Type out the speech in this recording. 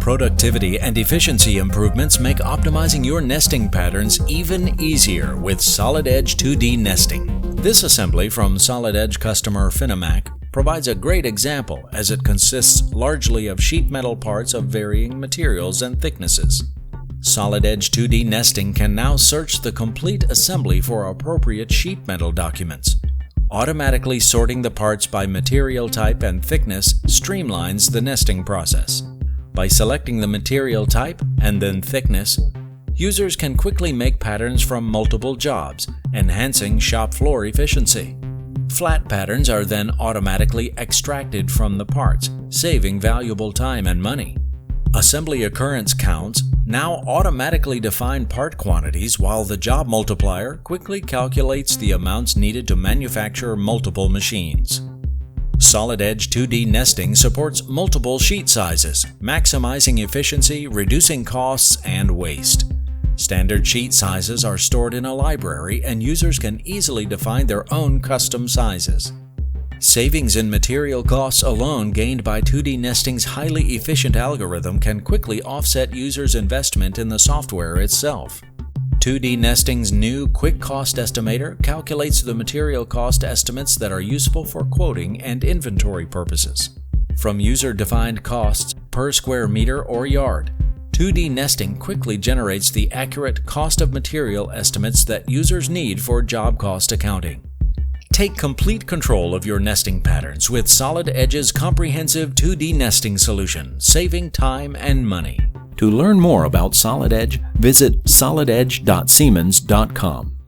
Productivity and efficiency improvements make optimizing your nesting patterns even easier with Solid Edge 2D nesting. This assembly from Solid Edge customer Finamac provides a great example as it consists largely of sheet metal parts of varying materials and thicknesses. Solid Edge 2D nesting can now search the complete assembly for appropriate sheet metal documents. Automatically sorting the parts by material type and thickness streamlines the nesting process. By selecting the material type and then thickness, users can quickly make patterns from multiple jobs, enhancing shop floor efficiency. Flat patterns are then automatically extracted from the parts, saving valuable time and money. Assembly occurrence counts now automatically define part quantities, while the job multiplier quickly calculates the amounts needed to manufacture multiple machines. Solid Edge 2D nesting supports multiple sheet sizes, maximizing efficiency, reducing costs, and waste. Standard sheet sizes are stored in a library, and users can easily define their own custom sizes. Savings in material costs alone gained by 2D nesting's highly efficient algorithm can quickly offset users' investment in the software itself. 2D nesting's new Quick Cost Estimator calculates the material cost estimates that are useful for quoting and inventory purposes. From user-defined costs per square meter or yard, 2D nesting quickly generates the accurate cost of material estimates that users need for job cost accounting. Take complete control of your nesting patterns with Solid Edge's comprehensive 2D nesting solution, saving time and money. To learn more about Solid Edge, visit solidedge.siemens.com.